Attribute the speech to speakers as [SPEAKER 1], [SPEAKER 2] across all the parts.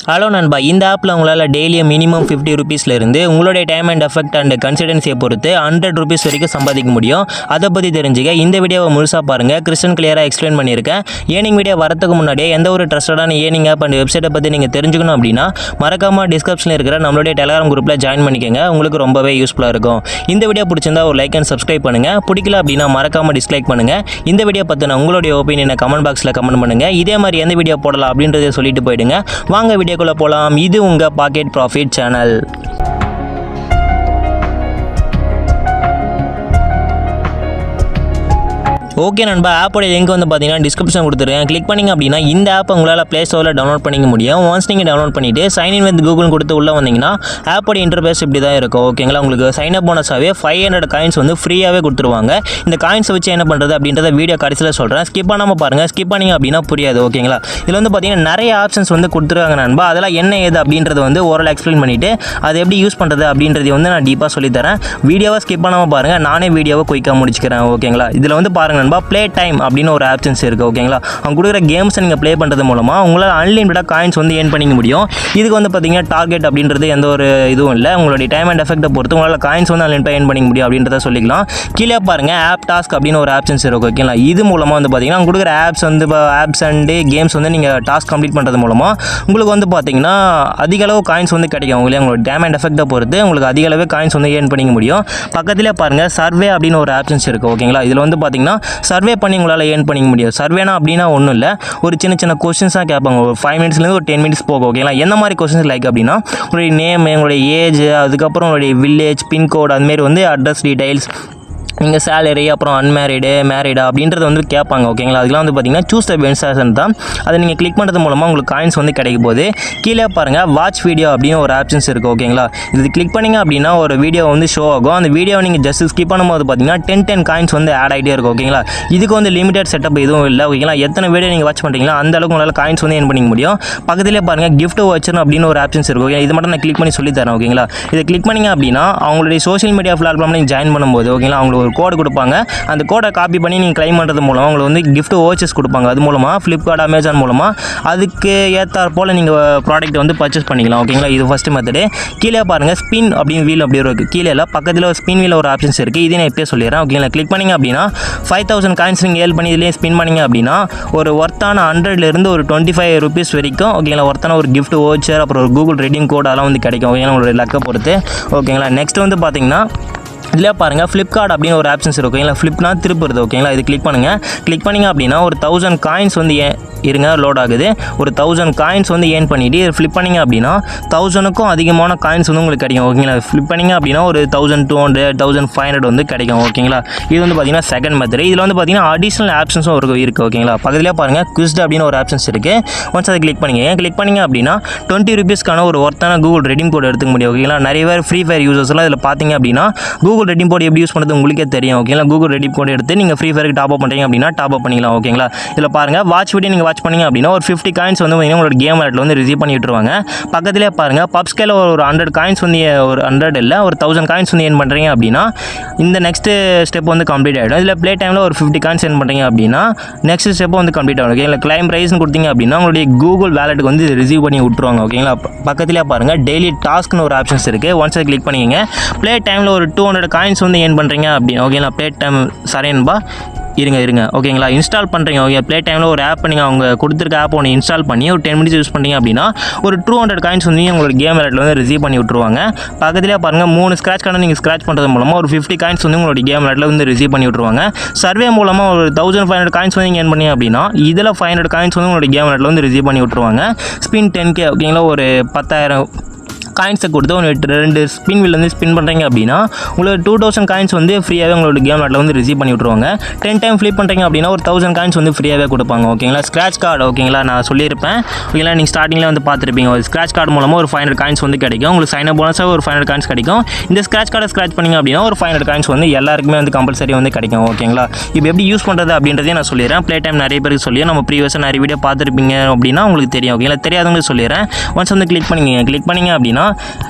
[SPEAKER 1] Hello நண்பா, இந்த ஆப்பில் உங்களால் டெய்லியும் மினிமம் 50 ருபீஸ்லேருந்து உங்களுடைய டைம் அண்ட் எஃபெக்ட் அண்ட் கன்சிடென்சியை பொறுத்து 100 ருபீஸ் வரைக்கும் சம்பாதிக்க முடியும். அதை பற்றி தெரிஞ்சுக்க இந்த வீடியோவை முழுசாக பாருங்கள். கிறிஸ்டன் கிளியராக எக்ஸ்பிளைன் பண்ணியிருக்கேன். ஏர்னிங் வீடியோ வரதுக்கு முன்னாடியே எந்த ஒரு ட்ரஸ்டடான ஏர்னிங் ஆப் அண்ட் வெப்சைட்டை பற்றி நீங்கள் தெரிஞ்சுக்கணும் அப்படின்னா மறக்காமல் டிஸ்கிரிப்ஷனில் இருக்கிற நம்மளுடைய டெலிகிராம் குரூப்பில் ஜாயின் பண்ணிக்கோங்க. உங்களுக்கு ரொம்பவே யூஸ்ஃபுல்லாக இருக்கும். இந்த வீடியோ பிடிச்சிருந்தா ஒரு லைக் அண்ட் சப்ஸ்கிரைப் பண்ணுங்கள். பிடிக்கல அப்படின்னா மறக்காமல் டிஸ்லைக் பண்ணுங்கள். இந்த வீடியோ பற்றின உங்களுடைய ஒப்பீனியனை கமெண்ட் பாக்ஸில் கமெண்ட் பண்ணுங்கள். இதே மாதிரி எந்த வீடியோ போடலாம் அப்படின்றத சொல்லிட்டு போயிடுங்க. வாங்க வீடியோக்குள்ளே போகலாம். இது உங்கள் பாக்கெட் ப்ராஃபிட் சேனல். ஓகே நண்பா, ஆப்போட லிங்க் வந்து பார்த்தீங்கன்னா டிஸ்கிரிப்ஷன் கொடுத்துருக்கேன். கிளிக் பண்ணிங்க அப்படின்னா இந்த ஆப்பை உங்களால் ப்ளே ஸ்டோரில் டவுன்லோட் பண்ணிக்க முடியும். ஒன்ஸ் நீங்கள் டவுன்லோட் பண்ணிவிட்டு சைன் இன் வித் கூகுள் கொடுத்து உள்ளே வந்தீங்கன்னா ஆப்போட இன்டர்ஃபேஸ் இப்படி தான் இருக்கும். ஓகேங்களா, உங்களுக்கு சைன் அப் போனஸாகவே 500 காயின்ஸ் வந்து ஃப்ரீயாகவே கொடுத்துருவாங்க. இந்த காயின்ஸை வச்சு என்ன பண்ணுறது அப்படின்றத வீடியோ கடைசியில் சொல்கிறேன். ஸ்கிப் பண்ணாமல் பாருங்கள். ஸ்கிப் பண்ணிங்க அப்படின்னா புரியாது. ஓகேங்களா, இதில் வந்து பார்த்தீங்கன்னா நிறைய ஆப்ஷன்ஸ் வந்து கொடுத்துருக்காங்க நண்பா. அதெல்லாம் என்ன ஏது அப்படின்றது வந்து ஓரளவு எக்ஸ்பிளைன் பண்ணிவிட்டு அதை எப்படி யூஸ் பண்ணுறது அப்படின்றது வந்து நான் டீப்பாக சொல்லித்தரேன். வீடியோவை ஸ்கிப் பண்ணாமல் பாருங்கள். நானே வீடியோவை குயிக்காக முடிச்சுக்கிறேன். ஓகேங்களா, இதில் வந்து பாருங்கள் நண்பா, ப்ளே டைம் அப்படின்னு ஒரு ஆப்ஷன்ஸ் இருக்குது. ஓகேங்களா, அவங்க கொடுக்குற கேம்ஸை நீங்கள் ப்ளே பண்ணுறது மூலமாக உங்களால் அன்லிமிட்டடாக காயின்ஸ் வந்து ஏர்ன் பண்ணிக்க முடியும். இதுக்கு வந்து பார்த்தீங்கன்னா டார்கெட் அப்படின்றது எந்த ஒரு இதுவும் இல்லை. உங்களுடைய டைம் அண்ட் எஃபெக்ட்டை பொறுத்து உங்களால் காயின்ஸ் வந்து அன்லிமிட்டடாக ஏர்ன் பண்ணிக்க முடியும் அப்படின்றத சொல்லிக்கலாம். கீழே பாருங்கள் ஆப் டாஸ்க் அப்படின்னு ஒரு ஆப்ஷன்ஸ் இருக்குது. ஓகேங்களா, இது மூலமாக வந்து பார்த்தீங்கன்னா அவங்க கொடுக்குற ஆப்ஸ் அண்டு கேம்ஸ் வந்து நீங்கள் டாஸ்க் கம்ப்ளீட் பண்ணுறது மூலமாக உங்களுக்கு வந்து பார்த்தீங்கன்னா அதிக அளவு காயின்ஸ் வந்து கிடைக்கும். உங்களோட டைம் அண்ட் எஃபெக்ட்டை பொறுத்து உங்களுக்கு அதிக அளவு காயின்ஸ் வந்து ஏர்ன் பண்ணிக்க முடியும். பக்கத்திலே பாருங்கள் சர்வே அப்படின்னு ஒரு ஆப்ஷன்ஸ் இருக்குது. ஓகேங்களா, இதில் வந்து பார்த்தீங்கன்னா சர்வே பண்ணி உங்களால் ஏர்ன் பண்ணிக்க முடியும். சர்வேனா அப்படின்னா ஒன்றும் இல்லை, ஒரு சின்ன சின்ன கொஸ்டின்ஸாக கேட்பாங்க. ஒரு 5 மினிட்ஸ்லேருந்து ஒரு 10 மினிட்ஸ் போகும். ஓகேங்களா, எந்த மாதிரி கொஸ்டின்ஸ் லைக் அப்படின்னா உங்களுடைய நேம், உங்களுடைய ஏஜ், அதுக்கப்புறம் உங்களுடைய வில்லேஜ், பின்கோடு, அதுமாரி வந்து அட்ரஸ் டீடைல்ஸ், நீங்கள் சேலரி, அப்புறம் அன்மேரிடு, மேரிடா அப்படின்றத வந்து கேட்பாங்க. ஓகேங்களா, அதெல்லாம் வந்து பார்த்தீங்கன்னா சூஸ் த பென்சாசன் தான். அதை நீங்கள் கிளிக் பண்ணுறது மூலமாக உங்களுக்கு காயின்ஸ் வந்து கிடைக்க போகுது. கீழே பாருங்கள் வாட்ச் வீடியோ அப்படின்னு ஒரு ஆப்ஷன்ஸ் இருக்குது. ஓகேங்களா, இது கிளிக் பண்ணிங்க அப்படின்னா ஒரு வீடியோ வந்து ஷோ ஆகும். அந்த வீடியோவை நீங்கள் ஜஸ்ட் ஸ்கிப் பண்ணும்போது பார்த்தீங்கன்னா 10 காயின்ஸ் வந்து ஆட் ஆகிட்டே இருக்கும். ஓகேங்களா, இதுக்கு வந்து லிமிடெட் செட்டப் எதுவும் இல்லை. ஓகேங்களா, எத்தனை வீடியோ நீங்கள் வாட்ச் பண்ணுறீங்களா அந்த அளவுக்கு உங்களால் காயின்ஸ் வந்து ஏர்ன் பண்ணிக்க முடியும். பக்கத்திலே பாருங்கள் கிஃப்ட் வச்சர் அப்படின்னு ஒரு ஆப்ஷன்ஸ் இருக்கும். ஓகே, இது மட்டும் நான் கிளிக் பண்ணி சொல்லித்தரேன். ஓகேங்களா, இதை கிளிக் பண்ணிங்க அப்படின்னா அவங்களுடைய சோஷியல் மீடியா பிளாட்ஃபார்மில் நீங்கள் ஜாயின் பண்ணும்போது ஓகேங்களா அவங்களுக்கு ஒரு கோடு கொடுப்பாங்க. அந்த கோடை காப்பி பண்ணி நீங்கள் கிளைம் பண்ணுறது மூலமாக உங்களுக்கு வந்து கிஃப்ட் வவுச்சர்ஸ் கொடுப்பாங்க. அது மூலமாக ஃப்ளிப்கார்ட், அமேசான் மூலமாக அதுக்கு ஏற்றாற் போல் நீங்கள் ப்ராடக்ட் வந்து பர்ச்சேஸ் பண்ணிக்கலாம். ஓகேங்களா, இது ஃபஸ்ட்டு மெத்தடு. கீழே பாருங்கள் ஸ்பின் அப்படின்னு வீல் அப்படி இருக்குது. கீழே பக்கத்தில் ஒரு ஸ்பின் வீல் ஒரு ஆப்ஷன்ஸ் இருக்குது. இதே நான் இப்போயே சொல்லிடுறேன். ஓகேங்களா, கிளிக் பண்ணிங்க அப்படின்னா 5000 காயின்ஸ் நீங்கள் ஏர்ன் பண்ணி இதிலே ஸ்பின் பண்ணிங்க அப்படின்னா ஒரு ஒர்த்தான 100லேருந்து ஒரு 25 ருபீஸ் வரைக்கும் ஓகேங்களா ஒர்த்தான ஒரு கிஃப்ட் வவுச்சர், அப்புறம் ஒரு கூகுள் ரெடீம் கோட் அதெல்லாம் வந்து கிடைக்கும். ஓகேங்களா, உங்களுடைய லக்கை பொறுத்து. ஓகேங்களா, நெக்ஸ்ட் வந்து பார்த்தீங்கன்னா இதில் பாருங்கள் ஃப்ளிப்கார்ட் அப்படின்னு ஒரு ஆப்ஷன்ஸ் இருக்கும். ஓகேங்களா, ஃப்ளிப்னா திருப்புறது. ஓகேங்களா, இது கிளிக் பண்ணுங்கள். கிளிக் பண்ணிங்க அப்படின்னா ஒரு 1000 காயின்ஸ் வந்து லோட் ஆகுது. ஒரு 1000 காயின்ஸ் வந்து ஏர்ன் பண்ணிவிட்டு ஃப்ளிப் பண்ணிங்க அப்படின்னா 1000க்கும் அதிகமான காயின்ஸ் வந்து உங்களுக்கு கிடைக்கும். ஓகேங்களா, ஃப்ளிப் பண்ணிங்க அப்படின்னா ஒரு 1200, 1500 வந்து கிடைக்கும். ஓகேங்களா, இது வந்து பார்த்தீங்கன்னா செகண்ட் மெத்தட். இதில் வந்து பார்த்தீங்கன்னா அடிஷனல் ஆப்ஷன்ஸும் இருக்குது. ஓகேங்களா, பக்கத்துலேயே பாருங்கள் குவிஸ்ட் அப்படின்னு ஒரு ஆப்ஷன்ஸ் இருக்குது. ஒன்ஸ் அதை கிளிக் பண்ணிங்க அப்படின்னா 20 ருபீஸ்க்கான ஒரு ஒர்த்தான கூகுள் ரெடீம் கோட் எடுத்துக்க முடியும். ஓகேங்களா, நிறைய பேர் ஃப்ரீ ஃபயர் யூசர்ஸ்லாம் இதில் பார்த்தீங்க அப்படின்னா கூகுள் ரெடீம் கோட் எப்படி யூஸ் பண்ணுறது உங்களுக்கே தெரியும். ஓகேங்களா, கூகுள் ரெடீம் கோட் எடுத்து நீங்கள் ஃப்ரீ ஃபயருக்கு டாப் அப் பண்ணுறீங்க அப்படின்னா டாப் அப் பண்ணிக்கலாம். ஓகேங்களா, இதில் பாருங்கள் வாட்ச் வீடியோ நீங்கள் வாட்ச் பண்ணிங்க அப்படின்னா ஒரு 50 காயின்ஸ் வந்து உங்களோட கேம் வாலெட்டில் வந்து ரிசீவ் பண்ணி விட்டுருவாங்க. பக்கத்திலே பாருங்கள் பப்ஸ்கேல ஒரு 100 காயின்ஸ் வந்து ஒரு 100 இல்லை ஒரு 1000 காயின்ஸ் வந்து ஏர்ன் பண்ணுறீங்க அப்படின்னா இந்த நெக்ஸ்ட்டு ஸ்டெப் வந்து கம்ப்ளீட் ஆகிடும். இதில் ப்ளே டைமில் ஒரு 50 காயின்ஸ் ஏர்ன் பண்ணுறீங்க அப்படின்னா நெக்ஸ்ட் ஸ்டெப் வந்து கம்ப்ளீட் ஆகும். ஓகேங்களா, கிளைம் ரைஸ்னு கொடுத்தீங்க அப்படின்னா உங்களுடைய கூகுள் வேலெட்டுக்கு வந்து ரிசீவ் பண்ணி விட்டுருவாங்க. ஓகேங்களா, பக்கத்திலே பாருங்கள் டெய்லி டாஸ்க்னு ஒரு ஆப்ஷன்ஸ் இருக்குது. ஒன்ஸ் அதை கிளிக் பண்ணிங்க. ப்ளே டைமில் ஒரு 200 காயின்ஸ் வந்து ஏர்ன் பண்ணுறீங்க அப்படி. ஓகேங்களா, ப்ளே டைம் சரேன்பா இருங்க. ஓகேங்களா, இன்ஸ்டால் பண்ணுறீங்க. ஓகே, ப்ளே டைமில் ஒரு ஆப் நீங்கள் அவங்க கொடுத்துருக்க ஆப் ஒன்று இன்ஸ்டால் பண்ணி ஒரு 10 மினிட்ஸ் யூஸ் பண்ணுறீங்க அப்படின்னா ஒரு 200 காயின்ஸ் வந்து உங்களோட கேம் விளையாட்டில் வந்து ரிசீவ் பண்ணி விட்டுருவாங்க. பக்கத்திலே பாருங்கள் 3 ஸ்க்ராட்ச் கார்டை நீங்கள் ஸ்க்ராட்ச் பண்ணுறது மூலமாக ஒரு 50 காயின்ஸ் வந்து உங்களோட கேம் விளையாட்டில் வந்து ரிசீவ் பண்ணி விட்டுருவாங்க. சர்வே மூலமாக ஒரு 1500 காயின்ஸ் வந்து நீங்கள் ஏர்ன் பண்ணீங்க அப்படின்னா இதில் 500 காயின்ஸ் வந்து உங்களோட கேம் விளையாட்டில் வந்து ரிசீவ் பண்ணி விட்டுருவாங்க. Spin 10K. ஓகேங்களா, ஒரு 10,000 காயின்ஸை கொடுத்து ஒரு 2 ஸ்பின் வீல் வந்து ஸ்பின் பண்ணுறீங்க அப்படின்னா உங்களுக்கு 2000 காயின்ஸ் வந்து ஃப்ரீயாகவே உங்களோட கேம் விளையாட்டில் வந்து ரிசீவ் பண்ணி விட்டுருவாங்க. 10 டைம் ஃப்ளிப் பண்ணுறீங்க அப்படின்னா ஒரு 1000 காயின்ஸ் வந்து ஃப்ரீயாகவே கொடுப்பாங்க. ஓகேங்களா, ஸ்க்ராட்ச் கார்டு. ஓகேங்களா, நான் சொல்லியிருப்பேன். ஓகேங்களா, நீங்கள் ஸ்டார்டிங்கில் வந்து பார்த்துருப்பீங்க. ஒரு ஸ்க்ராட்ச் கார்டு மூலமாக ஒரு 500 காயின்ஸ் வந்து கிடைக்கும். உங்களுக்கு சைன் அப் போனஸாக ஒரு 500 காயின்ஸ் கிடைக்கும். இந்த ஸ்க்ராட்ச் கார்டை ஸ்க்ராட்ச் பண்ணிங்க அப்படின்னா ஒரு 500 காயின்ஸ் வந்து எல்லாருக்குமே வந்து கம்பல்சரி வந்து கிடைக்கும். ஓகேங்களா, இப்போ எப்படி யூஸ் பண்ணுறது அப்படின்றதையும் நான் சொல்லிடுறேன். ப்ளே டைம் நிறைய பேருக்கு சொல்லி நம்ம ப்ரீவியஸாக நிறைய வீடியோ பார்த்துருப்பீங்க அப்படின்னா உங்களுக்கு தெரியும். ஓகேங்களா, தெரியாதவங்களுக்கு சொல்லிடுறேன். ஒன்ஸ் வந்து கிளிக் பண்ணிங்க அப்படின்னா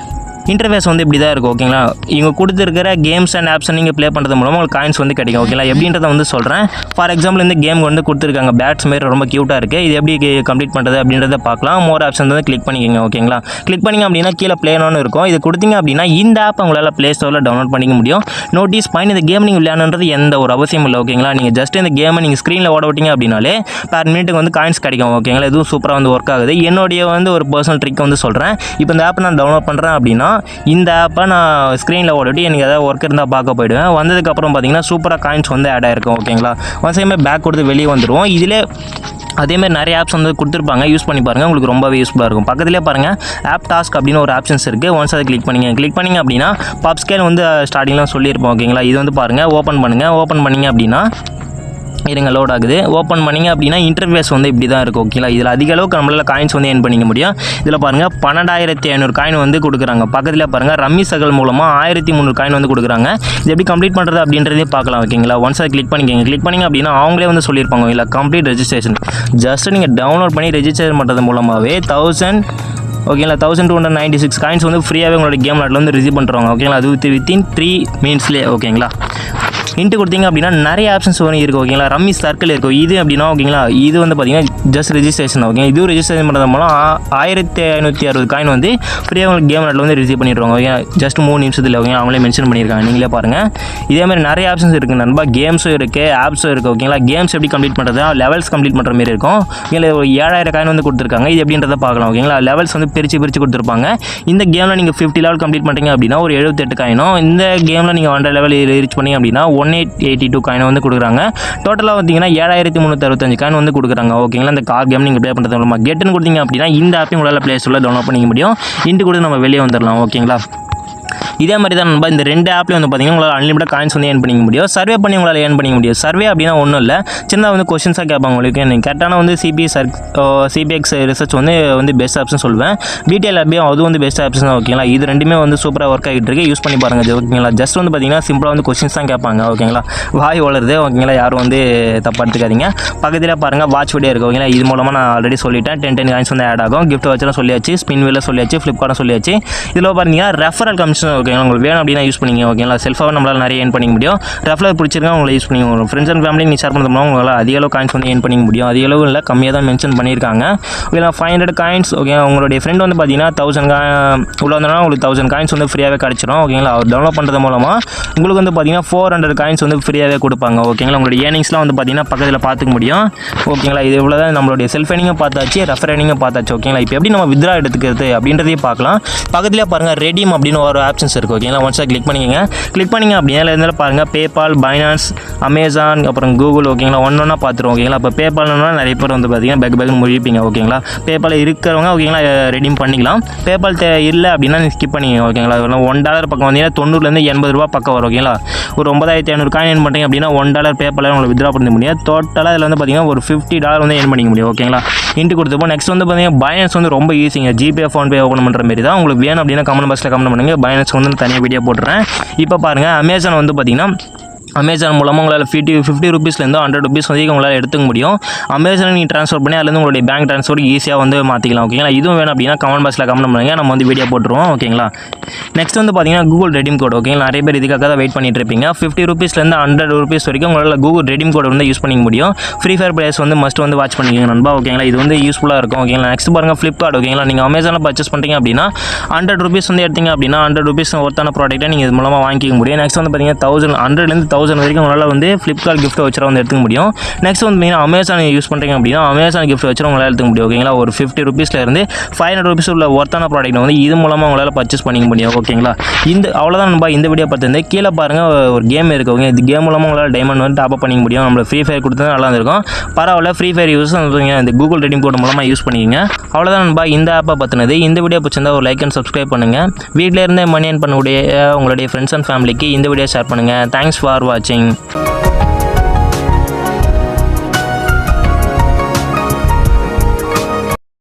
[SPEAKER 1] இன்டர்ஃபேஸ் வந்து இப்படி தான் இருக்கும் ஓகேங்களா. இவங்க கொடுத்துருக்கிற கேம்ஸ் அண்ட் ஆப்ஸை நீங்கள் ப்ளே பண்ணுறது மூலமாக உங்களுக்கு காயின்ஸ் வந்து கிடைக்கும் ஓகேங்களா. எப்படின்றத வந்து சொல்கிறேன். ஃபார் எக்ஸாம்பிள் இந்த கேம் வந்து கொடுத்துருக்காங்க, பேட்ஸ் மாரி ரொம்ப க்யூட்டாக இருக்குது. இது எப்படி கம்ப்ளீட் பண்ணுறது அப்படின்றத பார்க்கலாம். மோர் ஆப்ஷன் வந்து கிளிக் பண்ணிக்கோங்க ஓகேங்களா. கிளிக் பண்ணிங்க அப்படின்னா கீழே ப்ளேனோன்னு இருக்கும். இது கொடுத்தீங்க அப்படின்னா இந்த ஆப் உங்களால் ப்ளே ஸ்டோரில் டவுன்லோட் பண்ணிக்க முடியும். நோட்டீஸ் பாயிண்ட், இந்த கேம் நீங்கள் விளையாடணுன்றது எந்த ஒரு அவசியம் இல்லை ஓகேங்களா. நீங்கள் ஜஸ்ட் இந்த கேமை நீங்கள் ஸ்க்ரீனில் ஓட விட்டீங்க அப்படின்னாலே பர் மினிட்டுக்கு வந்து காயின்ஸ் கிடைக்கும் ஓகேங்களா. இதுவும் சூப்பராக வந்து ஒர்க் ஆகுது. என்னுடைய வந்து ஒரு பர்சனல் ட்ரிக் வந்து சொல்கிறேன். இப்போ இந்த ஆப் நான் டவுன்லோட் பண்ணுறேன் அப்படின்னா இந்த ஆப்பை நான் ஸ்க்ரீனில் ஓடிட்டு எனக்கு ஏதாவது ஒர்க் இருந்தால் பார்க்க போயிடுவேன். வந்ததுக்கப்புறம் பார்த்தீங்கன்னா சூப்பராக காயின்ஸ் வந்து ஆட் ஆகிருக்கும் ஓகேங்களா. ஒன்ஸ் பேக் கொடுத்து வெளியே வந்துடுவோம். இதிலே அதேமாதிரி நிறைய ஆப்ஸ் வந்து கொடுத்துருப்பாங்க, யூஸ் பண்ணி பாருங்கள், உங்களுக்கு ரொம்பவே யூஸ்ஃபுல்லாக இருக்கும். பக்கத்துலேயே பாருங்கள் ஆப் டாஸ்க் அப்படின்னு ஒரு ஆப்ஷன்ஸ் இருக்குது. ஒன்ஸ் அதை கிளிக் பண்ணிங்க அப்படின்னா பப்ஸ்கேல் வந்து ஸ்டார்டிங்லாம் சொல்லியிருப்போம் ஓகேங்களா. இது வந்து பாருங்கள், ஓப்பன் பண்ணுங்கள். ஓப்பன் பண்ணிங்க அப்படின்னா இருங்க லோட் ஆகுது. ஓப்பன் பண்ணிங்க அப்படின்னா இன்டர்ஃபேஸ் வந்து இப்படி தான் இருக்கும் ஓகேங்களா. இதில் அதிக அளவுக்கு நம்மளால் காயின்ஸ் வந்து ஏர்ன் பண்ணிக்க முடியும். இதில் பாருங்கள் 12,500 காயின் வந்து கொடுக்குறாங்க. பக்கத்தில் பாருங்கள் ரம்மி சகல் மூலமாக 1,300 காயின் வந்து கொடுக்குறாங்க. இது எப்படி கம்ப்ளீட் பண்ணுறது அப்படின்றதே பார்க்கலாம் ஓகேங்களா. ஒன்ஸ் அதை கிளிக் பண்ணிங்க அப்படின்னா அவங்களே வந்து சொல்லியிருப்பாங்க இல்லை கம்ப்ளீட் ரெஜிஸ்ட்ரேஷன். ஜஸ்ட் நீங்கள் டவுன்லோட் பண்ணி ரெஜிஸ்ட்ரேஷன் பண்ணுறது மூலமாகவே 1000 ஓகேங்களா 1296 காயின்ஸ் வந்து ஃப்ரீயாகவே உங்களோட கேம் விளையாட்டில் வந்து ரிசீவ் பண்ணுறாங்க ஓகேங்களா. அது வித்தின் 3 மினிட்ஸ்லேயே ஓகேங்களா. இன்ட்டு கொடுத்தீங்க அப்படின்னா நிறைய ஆப்ஷன்ஸ் வந்து இருக்குது ஓகேங்களா. ரம்மி சர்க்கிள் இருக்கும். இது அப்படின்னா ஓகேங்களா, இது வந்து பார்த்தீங்கன்னா ஜஸ்ட் ரெஜிஸ்ட்ரேஷன் ஓகே. இதுவும் ரெஜிஸ்ட்ரேஷன் பண்ணுறது மூலம் 1560 காயின் வந்து ஃப்ரீயாக உங்களுக்கு கேம் விளையாட்டில் வந்து ரிசீவ் பண்ணிடுவாங்க ஓகே. ஜஸ்ட் 3 நிமிஷத்தில் ஓகே, அவங்களே மென்ஷன் பண்ணியிருக்காங்க, நீங்களே பாருங்கள். இதேமாதிரி நிறைய ஆப்ஷன்ஸ் இருக்குது நண்பா. கேம்ஸும் இருக்குது, ஆப்ஸும் இருக்குது ஓகேங்களா. கேம்ஸ் எப்படி கம்ப்ளீட் பண்ணுறது, லெவல்ஸ் கம்ப்ளீட் பண்ணுற மாதிரி இருக்கும் ஓகேங்களா. 7000 காயின் வந்து கொடுத்துருக்காங்க. இது எப்படின்றத பார்க்கலாம் ஓகேங்களா. லெவல்ஸ் வந்து பிரித்து கொடுத்துருப்பாங்க. இந்த கேமில் நீங்கள் 50 லெவல் கம்ப்ளீட் பண்ணுறீங்க அப்படின்னா ஒரு 78 காயினும், இந்த கேமில் நீங்கள் 100 லெவல் ரீச் பண்ணிங்க அப்படின்னா 1882 காயின் வந்து கொடுக்குறாங்க. டோட்டலாக பார்த்தீங்கன்னா 7365 காயின் வந்து கொடுக்குறாங்க ஓகேங்களா. இந்த கார் கேம் நீங்கள் ப்ளே பண்ணுறது மூலமாக கெட்டுன்னு கொடுத்தீங்க அப்படின்னா இந்த ஆப்பையும் உங்களால் ப்ளே ஸ்டோரில் டவுன்லோட் பண்ணிக்க முடியும். இன்ட்டு கொடுத்து நம்ம வெளியே வந்துடலாம் ஓகேங்களா. இதே மாதிரி தான் நண்பா இந்த 2 ஆப்லேயும் வந்து பார்த்தீங்கன்னா உங்களால் அன்லிமிட்டட் காயின்ஸ் வந்து ஏர்ன் பண்ணிக்க முடியும். சர்வே பண்ணி உங்களால் ஏர்ன் பண்ணிக்க முடியும். சர்வே அப்படின்னா ஒன்றும் இல்லை, சின்னதாக வந்து கொஸ்டின்ஸாக கேட்பாங்க உங்களுக்கு. நீங்கள் கரெக்டான வந்து சிபிஎக்ஸ் ரிசர்ச் வந்து பெஸ்ட் ஆப்ஷன் சொல்லுவேன். பிடிஎல் ஆப்பையும் அது வந்து பெஸ்ட் ஆப்ஷன் தான் ஓகேங்களா. இது ரெண்டுமே வந்து சூப்பராக ஒர்க் ஆகிட்டு இருக்கு, யூஸ் பண்ணி பாருங்கள் ஓகேங்களா. ஜஸ்ட் வந்து பார்த்தீங்கன்னா சிம்பிளாக வந்து கொஸ்டின்ஸ் தான் கேட்பாங்க ஓகேங்களா. வாய் வளருது ஓகேங்களா, யாரும் வந்து தப்பாக எடுத்துக்காதீங்க. பக்கத்தில் பாருங்கள் வாட்ச் வீடியோ இருக்குது ஓகேங்களா. இது மூலமாக நான் ஆல்ரெடி சொல்லிட்டேன் 10 காயின்ஸ் வந்து ஆட் ஆகும். கிஃப்ட் வச்சுலாம் சொல்லியாச்சு, ஸ்பின் வீலில் சொல்லியாச்சு, ஃப்ளிப்கார்ட்டும் சொல்லியாச்சு. இதில் பார்த்தீங்கன்னா ரெஃபரல் கமிஷன் ஓகேங்களா. உங்களுக்கு வேணும் அப்படின்னா யூஸ் பண்ணிங்க ஓகேங்களா. செல்ஃபாக நம்மளால் நிறைய ஏர்ன் பண்ணிக்க முடியும். ரெஃபரல் பிடிச்சிருக்கா உங்களை யூஸ் பண்ணிங்க. உங்கள் ஃப்ரெண்ட்ஸ் அண்ட் ஃபேமிலி நீங்கள் ஷேர் பண்ணுறது மூலம் உங்களால் அதிக அளவு காயின்ஸ் வந்து ஏர்ன் பண்ணிக்க முடியும். அதிக அளவு இல்லை, கம்மியாக தான் மென்ஷன் பண்ணியிருக்காங்க ஓகேங்களா. 500 காயின்ஸ் ஓகே. உங்களுடைய ஃப்ரெண்ட் வந்து பார்த்தீங்கன்னா 1000 உள்ள வந்தோன்னா உங்களுக்கு 1000 காயின்ஸ் வந்து ஃப்ரீயாகவே கிடச்சிரும் ஓகேங்களா. அவர் டவுன்லோட் பண்ணுறது மூலமாக உங்களுக்கு வந்து பார்த்தீங்கன்னா 400 காயின்ஸ் வந்து ஃப்ரீயாகவே கொடுப்பாங்க ஓகேங்களா. உங்களுடைய ஏர்னிங்ஸ்லாம் வந்து பார்த்தீங்கன்னா பக்கத்தில் பார்த்துக்க முடியும் ஓகேங்களா. இது இவ்வளோ தான் நம்மளுடைய செல்ஃப் ஏர்னிங்கும் பார்த்தாச்சு, ரெஃபர் ஏர்னிங்கும் பார்த்தாச்சு ஓகேங்களா. இப்போ எப்படி நம்ம வித்ரா எடுத்துக்கிறது அப்படின்றதையும் பார்க்கலாம். பக்கத்தில் பாருங்கள் ரெடீம் அப்படின்னு ஒரு ஆப்ஷன்ஸ் இருக்குது ஓகேங்களா. ஒன்ஸாக கிளிக் பண்ணிக்கங்க. கிளிக் பண்ணிங்க அப்படின்னா இருந்தாலும் பாருங்கள் பேபால், பைனான்ஸ், அமேசான், அப்புறம் கூகுள் ஓகேங்களா. ஒன்றா பார்த்துருவோம் ஓகேங்களா. இப்போ பேபால்னா நிறைய பேர் வந்து பார்த்தீங்கன்னா பேக் முடிப்பீங்க ஓகேங்களா. பேபால் இருக்கிறவங்க ஓகேங்களா ரெடீம் பண்ணிக்கலாம். பேபால் இல்லை அப்படின்னா நீங்கள் ஸ்கிப் பண்ணிங்க ஓகேங்களா. $1 பக்கம் வந்தீங்கன்னா 90லேருந்து 80 ரூபா பக்கம் வரும் ஓகேங்களா. ஒரு 9500 காயின் ஏர்ன் பண்ணுறீங்க அப்படின்னா $1 பேபால் உங்களுக்கு வித்ரா பண்ண முடியும். டோட்டலாக இதில் வந்து பார்த்தீங்கன்னா ஒரு $50 வந்து ஏர்ன் பண்ணிக்க முடியும் ஓகேங்களா. இன்ட்டு கொடுத்துப்போம். நெக்ஸ்ட் வந்து பார்த்தீங்கன்னா பைனான்ஸ் வந்து ரொம்ப ஈஸிங்க. ஜிபே, ஃபோன்பே ஓப்பன் பண்ணுற மாதிரி தான். உங்களுக்கு வேணும் அப்படின்னா கமெண்ட் பாக்ஸில் கமெண்ட் பண்ணுங்கள். பைனான்ஸ் வந்து தனியாக வீடியோ போட்டுறேன். இப்போ பாருங்கள் அமேசான் வந்து பார்த்தீங்கன்னா அமேசான் மூலமாக உங்களால் 50 ரூபீஸ்லேருந்து 100 ரூபீஸ் வரைக்கும் உங்களால் எடுத்துக்க முடியும். அமேசான் நீங்கள் ட்ரான்ஸ்ஃபர் பண்ணி அதுலேருந்து உங்களுடைய பேங்க் ட்ரான்ஸ்ஃபர் ஈஸியாக வந்து மாற்றிக்கலாம் ஓகேங்களா. இதுவும் வேணும் அப்படின்னா கமெண்ட் பாக்ஸில் கமெண்ட் பண்ணுங்கள், நம்ம வந்து வீடியோ போட்டுருவோம் ஓகேங்களா. நெக்ஸ்ட் வந்து பார்த்தீங்கன்னா கூகுள் ரெடீம் கோட் ஓகேங்களா. நிறைய பேர் இதுக்காக தான் வெயிட் பண்ணிட்டு இருப்பீங்க. 50 ரூபீஸ்லேருந்து 100 ரூபீஸ் வரைக்கும் உங்களால் கூகுள் ரெடீம் கோட் வந்து யூஸ் பண்ணிக்க முடியும். ஃப்ரீ ஃபயர் பிளேயர்ஸ் வந்து மஸ்ட் வந்து வாட்ச் பண்ணிக்கோங்க நண்பா ஓகேங்களா. இது வந்து யூஸ்ஃபுல்லாக இருக்கும் ஓகேங்களா. நெக்ஸ்ட் பாருங்கள் ஃப்ளிப்கார்ட் ஓகேங்களா. நீங்கள் அமேசானில் பர்ச்சேஸ் பண்ணுறீங்க அப்படின்னா 100 ரூபீஸ் வந்து எடுத்தீங்க அப்படின்னா 100 ரூபீஸ் ஒருத்தான ப்ராடக்ட்டை நீங்கள் இது மூலமாக வாங்கிக்க முடியும். நெக்ஸ்ட் வந்து பார்த்தீங்கன்னா 100 வரைக்கும் உங்களால் வந்து ஃப்ளிப்கார்ட் கிஃப்ட் வச்சரை வந்து எடுத்துக்க முடியும். நெக்ஸ்ட் வந்து பார்த்தீங்கன்னா அமேசான் யூஸ் பண்ணுறீங்க அப்படின்னா அமேசான் கிஃப்ட் வச்சரை உங்களால் எடுத்துக்க முடியும் ஓகேங்களா. ஒரு 50 ரூபீஸ்லேருந்து 500 ரூபீஸ் உள்ள ஒர்த்தான ப்ராடக்ட் வந்து இது மூலமாக உங்களால் பர்ச்சேஸ் பண்ணிக்க முடியும் ஓகேங்களா. அவ்வளோதான் நண்பா இந்த வீடியோ பார்த்துருந்து. கீழே பாருங்கள் ஒரு கேம் இருக்குது ஓகே. இந்த கேம் மூலமாக உங்களால் டைமண்ட் வந்து டாப் அப் பண்ணிக்க முடியும். நம்மளை ஃப்ரீ ஃபயர் கொடுத்தா நல்லா இருக்கும். பரவாயில்ல, ஃப்ரீ ஃபயர் யூஸ் இந்த கூகுள் ரெடீம் கோட் மூலமாக யூஸ் பண்ணிக்கோங்க. அவ்வளோதான் நண்பா இந்த ஆப்பை பற்றினது. இந்த வீடியோ பிடிச்சிருந்தா ஒரு லைக் அண்ட் சப்ஸ்கிரைப் பண்ணுங்கள். வீட்டில் இருந்தே மணி ஏர்ன் பண்ணக்கூடிய உங்களுடைய ஃப்ரெண்ட்ஸ் அண்ட் ஃபேமிலிக்கு இந்த வீடியோ ஷேர் பண்ணுங்கள். தேங்க்ஸ் ஃபார் வாட்சிங்.